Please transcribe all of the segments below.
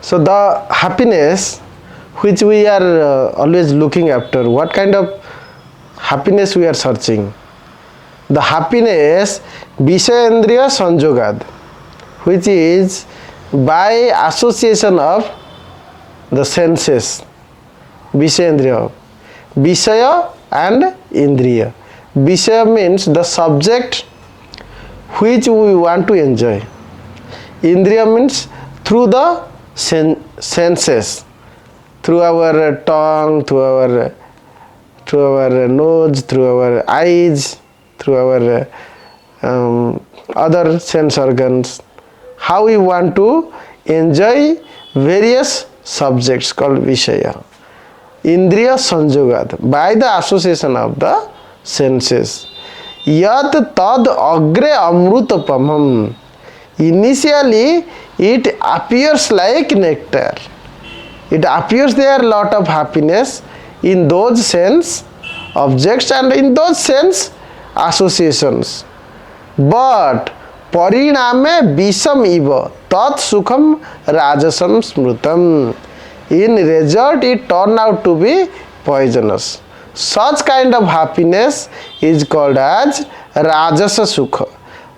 So the happiness which we are always looking after, what kind of happiness we are searching? The happiness Vishayendriya Sanjogad, which is by association of the senses. Vishayendriya, Vishaya and Indriya. Vishaya means the subject which we want to enjoy. Indriya means through the senses, through our tongue, through our nose, through our eyes, through our other sense organs. How we want to enjoy various subjects called Vishaya. Indriya Sanjogad, by the association of the senses. Yat tad agre amrutapamam. Initially it appears like nectar. It appears there lot of happiness in those sense objects and in those sense associations. But pariname visam iva tat sukham rajasam smrutam. In result it turned out to be poisonous. Such kind of happiness is called as rajasa sukha.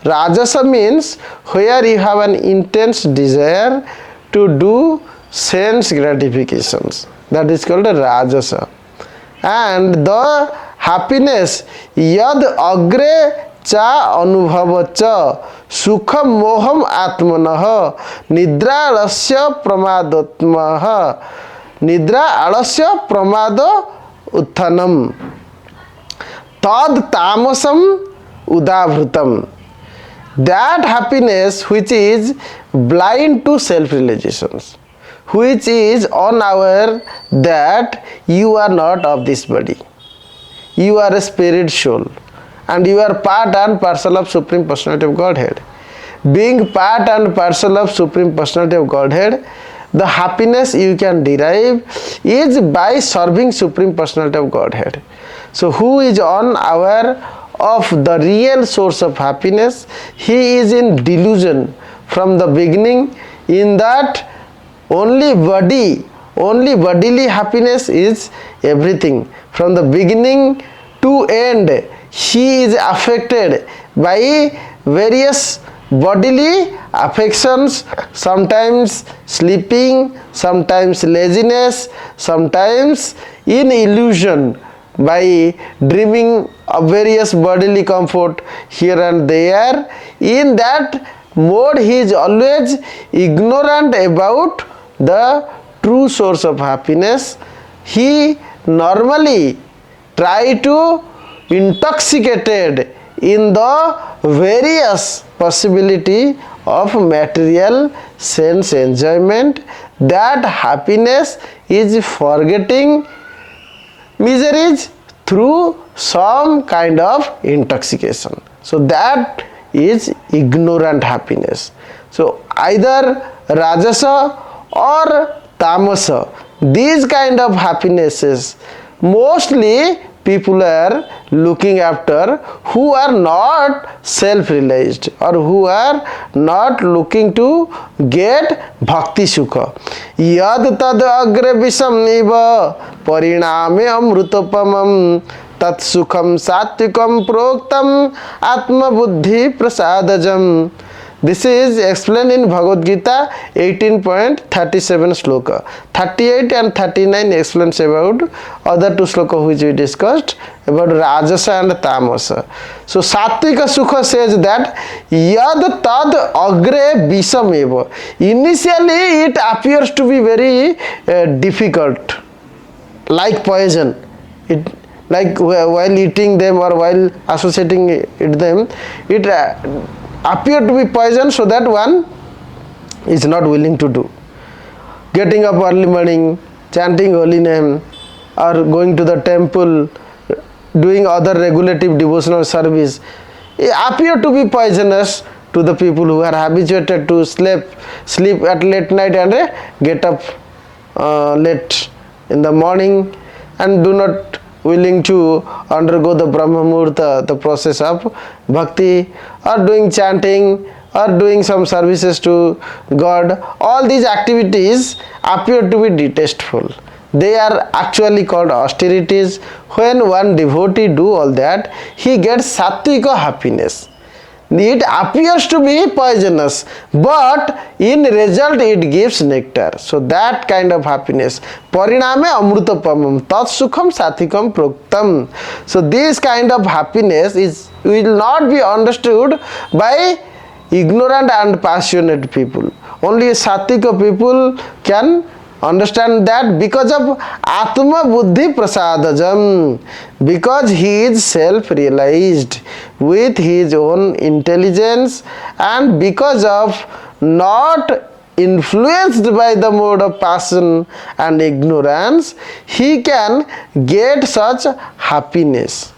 Rajasa means where you have an intense desire to do sense gratifications. That is called a rajasa. And the happiness yad agre cha anubhavacha sukham moham atmanah nidra alasya pramadotmah nidra alasya pramado utthanam tad tamasam udavrutam. That happiness which is blind to self-realizations, which is unaware that you are not of this body, you are a spirit soul, and you are part and parcel of Supreme Personality of Godhead. Being part and parcel of Supreme Personality of Godhead, the happiness you can derive is by serving Supreme Personality of Godhead. So who is unaware of the real source of happiness, he is in delusion from the beginning, in that only bodily happiness is everything. From the beginning to end, he is affected by various bodily affections, sometimes sleeping, sometimes laziness, sometimes in illusion, by dreaming of various bodily comfort here and there. In that mode he is always ignorant about the true source of happiness. He normally try to intoxicated in the various possibility of material sense enjoyment. That happiness is forgetting miseries through some kind of intoxication. So that is ignorant happiness. So either rajasa or tamasa, these kind of happinesses mostly people are looking after who are not self-realized or who are not looking to get bhakti sukha. Yad tad agre visam iva pariname amrutapamam tat sukham satvikam proktam atma buddhi prasadajam. This is explained in Bhagavad Gita 18.37 sloka. 38 and 39 explains about other two sloka which we discussed about rajasa and tamasa. So Sattvika Sukha says that yad tad agre visam eva. Initially it appears to be very difficult, like poison. It like while eating them or while associating them, it appear to be poison, so that one is not willing to do. Getting up early morning, chanting holy name, or going to the temple, doing other regulative devotional service, appear to be poisonous to the people who are habituated to sleep at late night and get up late in the morning, and do not willing to undergo the Brahma Muhurta, the process of bhakti, or doing chanting or doing some services to God, all these activities appear to be distasteful. They are actually called austerities. When one devotee do all that, he gets sattvika happiness. It appears to be poisonous, but in result it gives nectar. So that kind of happiness, pariname amrutapamam tat sukham sathikam proktam. So this kind of happiness will not be understood by ignorant and passionate people. Only satvika people can understand that because of Atma Buddhi Prasadajam, because he is self-realized with his own intelligence, and because of not influenced by the mode of passion and ignorance, he can get such happiness.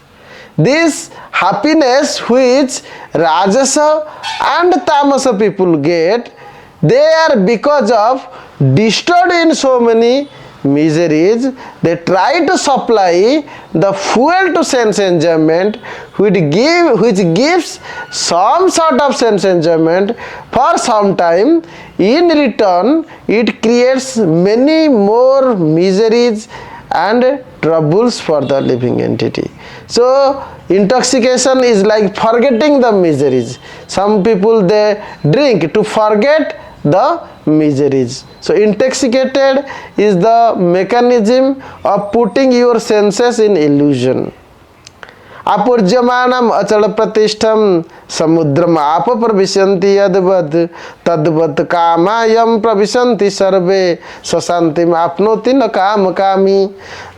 This happiness which Rajasa and Tamasa people get, they are because of disturbed in so many miseries. They try to supply the fuel to sense enjoyment, which gives some sort of sense enjoyment for some time. In return, it creates many more miseries and troubles for the living entity. So intoxication is like forgetting the miseries. Some people, they drink to forget the miseries. So intoxicated is the mechanism of putting your senses in illusion. Apurjamanam achala pratishtham samudram apa pravishanti yadvad tadvat kamayam pravishanti sarve sasantim apnoti na kam kami.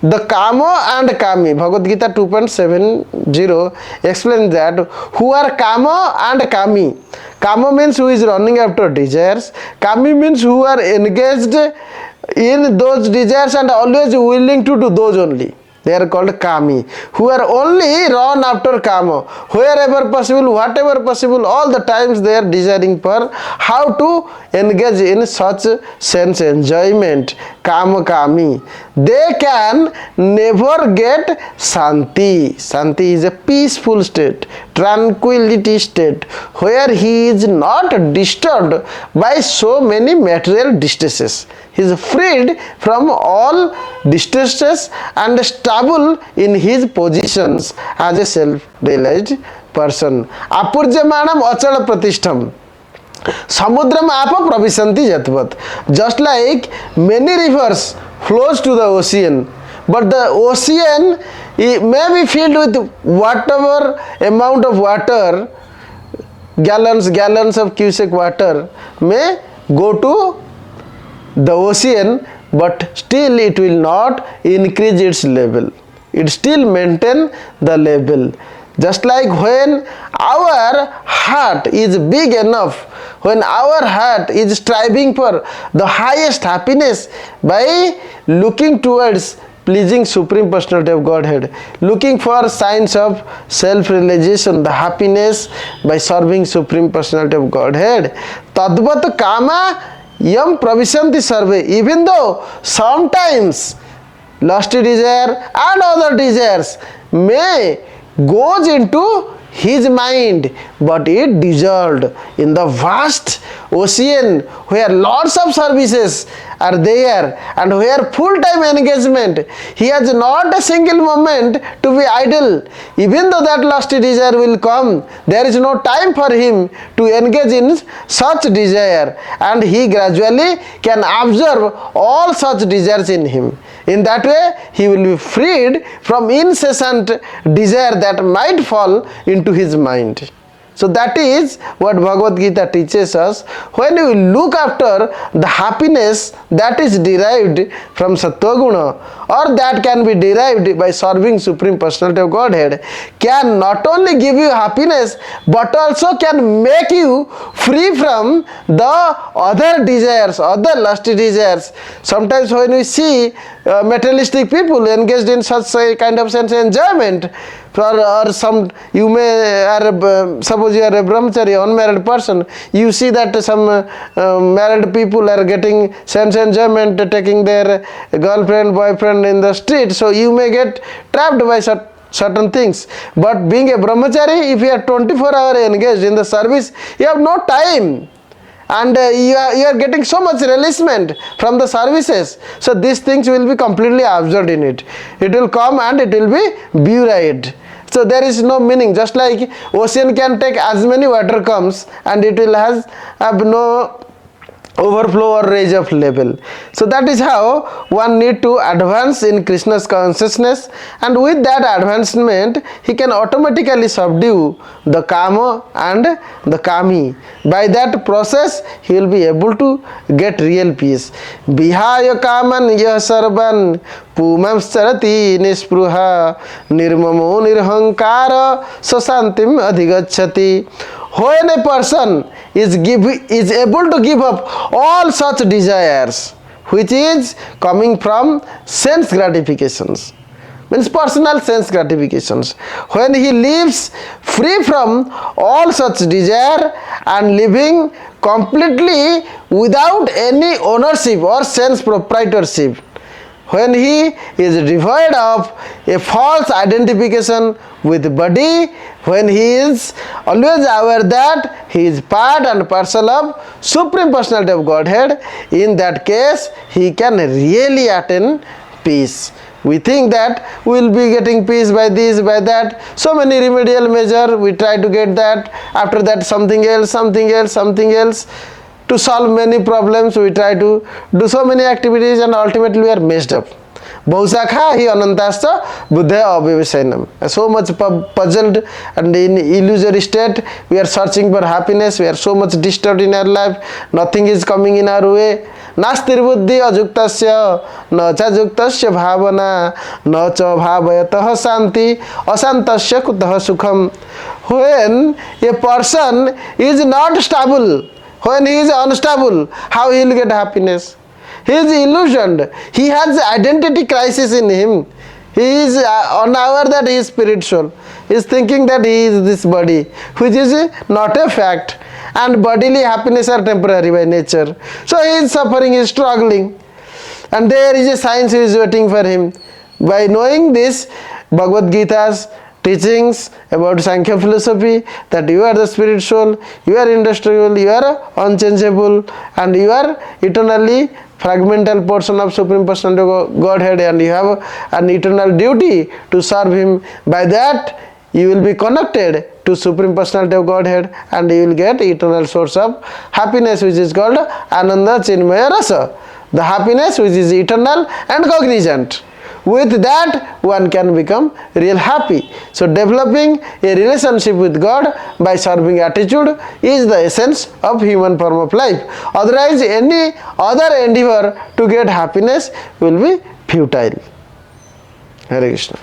The kamo and kami, Bhagavad Gita 2.70 explains that who are kamo and kami. Kamo means who is running after desires. Kami means who are engaged in those desires and always willing to do those only. They are called kami, who are only run after kama, wherever possible, whatever possible, all the times they are desiring for how to engage in such sense enjoyment, kama kami. They can never get shanti. Shanti is a peaceful state, tranquility state, where he is not disturbed by so many material distresses. He is freed from all distresses and stable in his positions as a self-realized person. Apurjamanam achala pratishtham samudram apa pravishanti yatvat. Just like many rivers flows to the ocean, but the ocean may be filled with whatever amount of water, gallons of cubic water may go to the ocean, but still it will not increase its level. It still maintain the level. Just like when our heart is big enough, when our heart is striving for the highest happiness by looking towards pleasing Supreme Personality of Godhead, looking for signs of self-realization, the happiness by serving Supreme Personality of Godhead, tadvat kama yam pravishanti sarve. Even though sometimes lusty desire and other desires may goes into his mind, but it dissolved in the vast ocean where lots of services are there and where full-time engagement, he has not a single moment to be idle. Even though that lusty desire will come, there is no time for him to engage in such desire, and he gradually can observe all such desires in him. In that way, he will be freed from incessant desire that might fall into his mind. So that is what Bhagavad Gita teaches us. When we look after the happiness that is derived from Sattva Guna, or that can be derived by serving Supreme Personality of Godhead, can not only give you happiness, but also can make you free from the other desires, other lusty desires. Sometimes when we see materialistic people engaged in such a kind of sense enjoyment, or some, you may suppose you are a brahmachari, unmarried person, you see that some married people are getting sense enjoyment, taking their girlfriend, boyfriend in the street, so you may get trapped by certain things. But being a brahmachari, if you are 24 hours engaged in the service, you have no time. And you are getting so much releasement from the services. So these things will be completely absorbed in it. It will come and it will be buried. So there is no meaning. Just like ocean can take as many water comes and it will have no overflow or raise of level. So that is how one need to advance in Krishna's consciousness, and with that advancement he can automatically subdue the kama and the kami. By that process he will be able to get real peace. Vihaya kaman yah sarvan pumam sarati nispruha nirmamo nirhankara sasantim adhigacchati. When a person is able to give up all such desires which is coming from sense gratifications, means personal sense gratifications, when he lives free from all such desire and living completely without any ownership or sense proprietorship, when he is devoid of a false identification with body, when he is always aware that he is part and parcel of Supreme Personality of Godhead, in that case he can really attain peace. We think that we will be getting peace by this, by that, so many remedial measures, we try to get that, after that something else, something else, something else. To solve many problems we try to do so many activities and ultimately we are messed up. Bahusakha hi anantascha buddhaya avyavasayanam. So much puzzled and in illusory state, we are searching for happiness, we are so much disturbed in our life, nothing is coming in our way. Nastirbuddhi ajuktasya na cha juktasya bhavana na cha bhavayatah santi asantasya kutah sukham. When a person is not stable, when he is unstable, how he will get happiness? He is illusioned. He has identity crisis in him. He is unaware that he is spiritual. He is thinking that he is this body, which is not a fact. And bodily happiness are temporary by nature. So he is suffering, he is struggling. And there is a science who is waiting for him. By knowing this, Bhagavad Gita's teachings about Sankhya philosophy, that you are the spirit soul, you are indestructible, you are unchangeable, and you are eternally fragmental portion of Supreme Personality of Godhead, and you have an eternal duty to serve Him. By that you will be connected to Supreme Personality of Godhead and you will get eternal source of happiness, which is called Ananda Chinmaya Rasa, the happiness which is eternal and cognizant. With that one can become real happy. So developing a relationship with God by serving attitude is the essence of human form of life. Otherwise any other endeavor to get happiness will be futile. Hare Krishna.